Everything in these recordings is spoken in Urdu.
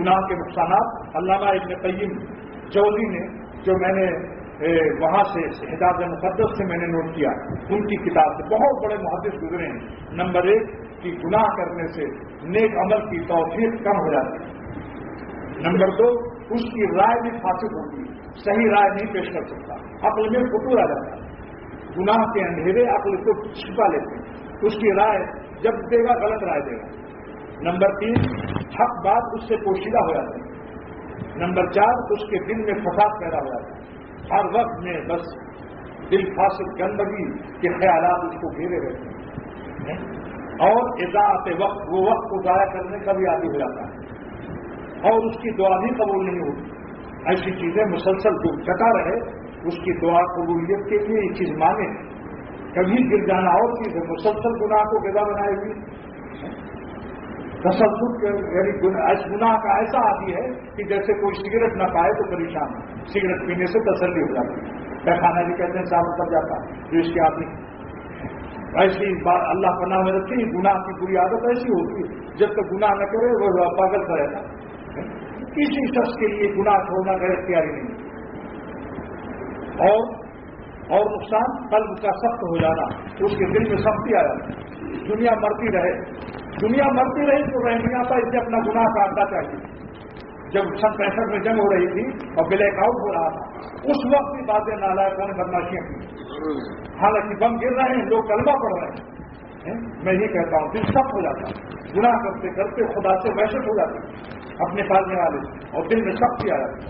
گناہ کے نقصانات علامہ ابن قیم جوزی نے، جو میں نے وہاں سے حجاز مقدس سے میں نے نوٹ کیا، ان کی کتاب سے بہت بڑے محدث گزرے ہیں۔ نمبر 1 کہ گناہ کرنے سے نیک عمل کی توفیق کم ہو جاتی ہے۔ نمبر 2 اس کی رائے بھی فاسد ہوتی ہے، صحیح رائے نہیں پیش کر سکتا، عقل میں فطور آ جاتا ہے۔ گناہ کے اندھیرے عقل کو چھپا لیتے ہیں، اس کی رائے جب دے گا غلط رائے دے گا۔ نمبر 3 حق بات اس سے پوشیدہ ہو جاتی ہے۔ نمبر 4 اس کے دل میں فساد پیدا ہو جاتا ہے، ہر وقت میں بس دل فاسد گندگی کے خیالات اس کو گھیرے رہتے ہیں، اور اضاعت وقت، وہ وقت کو ضائع کرنے کا بھی عادی ہو جاتا ہے، اور اس کی دعا بھی قبول نہیں ہوتی۔ ایسی چیزیں مسلسل جو ڈٹا رہے، اس کی دعا قبولیت کے لیے یہ چیز مانے، کبھی گر جانا اور چیز ہے، مسلسل گناہ کو غذا بنائے ہوئی تسلط، یعنی گناہ کا ایسا عادی ہے کہ جیسے کوئی سگریٹ نہ پائے تو پریشان ہے، سگریٹ پینے سے تسلی ہو جاتی ہے، پیخانہ بھی کہتے ہیں صاف اتر جاتا ہے، جو اس کے عادی ایسی بات اللہ پناہ میں رکھے۔ گناہ کی بری عادت ایسی ہوتی ہے، جب تک گناہ نہ کرے وہ پاگل سا رہتا ہے۔ کسی شخص کے لیے گناہ چھوڑنا غیر اختیاری نہیں، اور نقصان قلب کا سخت ہو جانا، اس کے دل میں سختی آ جاتی۔ دنیا مرتی رہے تو رہ نہیں آتا، اسے اپنا گناہ کاٹنا چاہیے۔ جب 65 میں جنگ ہو رہی تھی اور بلیک آؤٹ ہو رہا تھا، اس وقت بھی باتیں نالائقوں نے بدماشیاں کی، حالانکہ بم گر رہے ہیں، لوگ کلمہ پڑھ رہے ہیں۔ میں یہ کہتا ہوں دل سخت ہو جاتا ہے، گناہ کرتے کرتے خدا سے وحشت ہو جاتی ہے اپنے پالنے والے، اور دل میں سختی آ جاتی ہے۔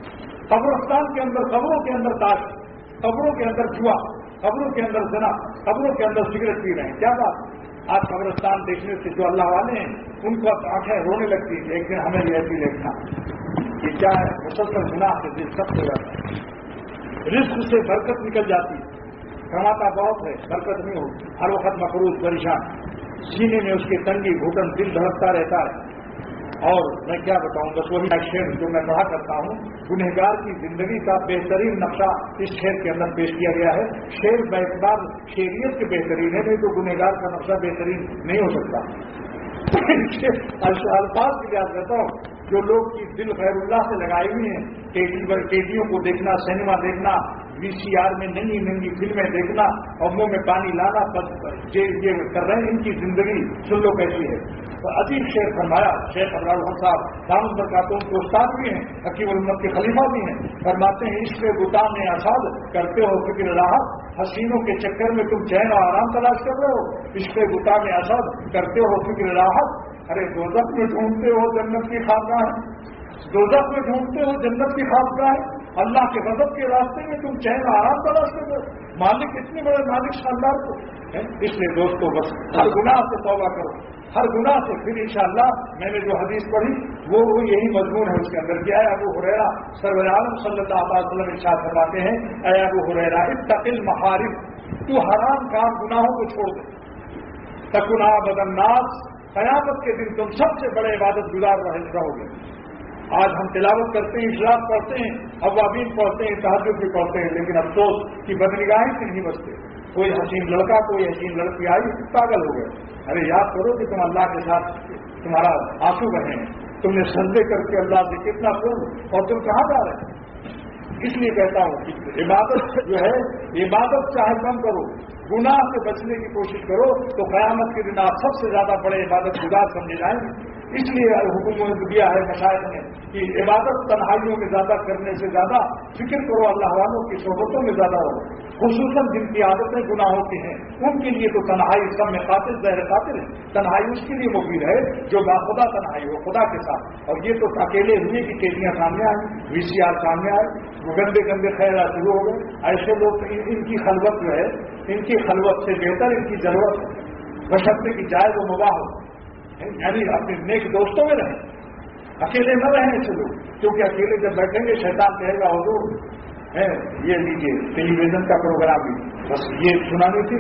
قبرستان کے اندر، قبروں کے اندر تاش، قبروں کے اندر جوا، قبروں کے اندر زنا، قبروں کے اندر سگریٹ پی رہے ہیں، کیا بات؟ آج قبرستان دیکھنے سے جو اللہ والے ہیں ان کو آنکھیں رونے لگتی ہیں، ایک دن ہمیں بھی ایسی دیکھنا، یہ کیا ہے؟ مسلسل گناہ سے دل سخت ہو جاتا ہے، رزق سے برکت نکل جاتی ہے، کماتا بہت ہے برکت نہیں ہوتی، ہر وقت مقروض پریشان، سینے میں اس کے تنگی گھٹن، دل دھڑکتا رہتا ہے۔ اور میں کیا بتاؤں، بس وہی شعر جو میں پڑھا کرتا ہوں، گنہگار کی زندگی کا بہترین نقشہ اس شعر کے اندر پیش کیا گیا ہے۔ شعر باعتبار شعریت کے بہترین ہے، نہیں تو گنہگار کا نقشہ بہترین نہیں ہو سکتا۔ الفاظ کی یاد کرتا ہوں، جو لوگ کی دل غیر اللہ سے لگائی ہوئی ہیں، کیدیوں کو دیکھنا، سینما دیکھنا، VCR میں نئی نئی فلمیں دیکھنا اور منہ میں پانی لانا، یہ کر رہے ہیں، ان کی زندگی سن لو کیسی ہے۔ تو عجیب شعر فرمایا شیخ ابرار الحق صاحب دامن برکاتہم کے استاد بھی ہیں، حکیم الامت کے خلیفہ بھی ہیں، فرماتے ہیں عشق بتا میں آساد کرتے ہو فکر راحت، حسینوں کے چکر میں تم چین اور آرام تلاش کر رہے ہو، عشق بتا میں آساد کرتے ہو فکر راحت، ارے دوزخ میں ڈھونڈتے ہو جنت کی خواہاں، دوزخ میں ڈھونڈتے ہو جنت کی خواہاں، اللہ کے غضب کے راستے میں تم چین آرام تلاش کر رہے ہو۔ مالک اتنے بڑے مالک شاندار کو، اس لیے دوستو بس ہر گناہ سے توبہ کرو، ہر گناہ سے، پھر انشاءاللہ میں نے جو حدیث پڑھی وہ یہی مضمون ہے، اس کے اندر کیا ہے؟ ابو ہریرہ سرور عالم صلی اللہ علیہ وسلم ارشاد فرماتے ہیں، اے ابو ہریرہ اتق المحارم، تو حرام کام گناہوں کو چھوڑ دے، تکن عبد الناس، قیامت کے دن تم سب سے بڑے عبادت گزار رہو گے۔ آج ہم تلاوت کرتے ہیں، اشراق پڑھتے ہیں، اوابین پڑھتے ہیں، تہجد بھی پڑھتے ہیں، لیکن افسوس کہ بدنگاہی سے نہیں بچتے۔ کوئی حسین لڑکا، کوئی حسین لڑکی آئی، پاگل ہو گئے۔ ارے یاد کرو کہ تم اللہ کے ساتھ تمہارا آنسو بہے ہیں، تم نے سجدے کر کے اللہ سے کتنا قرب، اور تم کہاں جا رہے ہیں؟ اس لیے کہتا ہوں کہ عبادت جو ہے، عبادت چاہے کم کرو، گناہ سے بچنے کی کوشش کرو، تو قیامت کے دن آپ سب سے زیادہ بڑے عبادت گزار سمجھے جائیں گے۔ اس لیے حکومت دیا ہے مشائخ نے کہ عبادت تنہائیوں میں زیادہ کرنے سے زیادہ فکر کرو اللہ والوں کی صحبتوں میں زیادہ ہو، خصوصاً جن کی عادتیں گناہوں کی ہیں ان کے لیے تو تنہائی سب میں قاتل زہر قاتل ہے۔ تنہائی اس کے لیے مفید ہے جو باخدا تنہائی ہو خدا کے ساتھ، اور یہ تو اکیلے ہوئے کی کیسیاں سامنے آئیں، VCR سامنے آئے، گندے گندے خیالات شروع ہو گئے۔ ایسے لوگ ان کی خلوت جو ہے، ان کی خلوت سے بہتر ان کی ضرورت ہے، بشرطے کی جائز و مباح ہو، یعنی اپنے نیک دوستوں میں رہیں، اکیلے نہ رہیں ایسے لوگ، کیونکہ اکیلے جب بیٹھیں گے شیطان کہے گا حضور یہ لیجیے ٹیلی ویژن کا پروگرام بھی، بس یہ سنانی تھی۔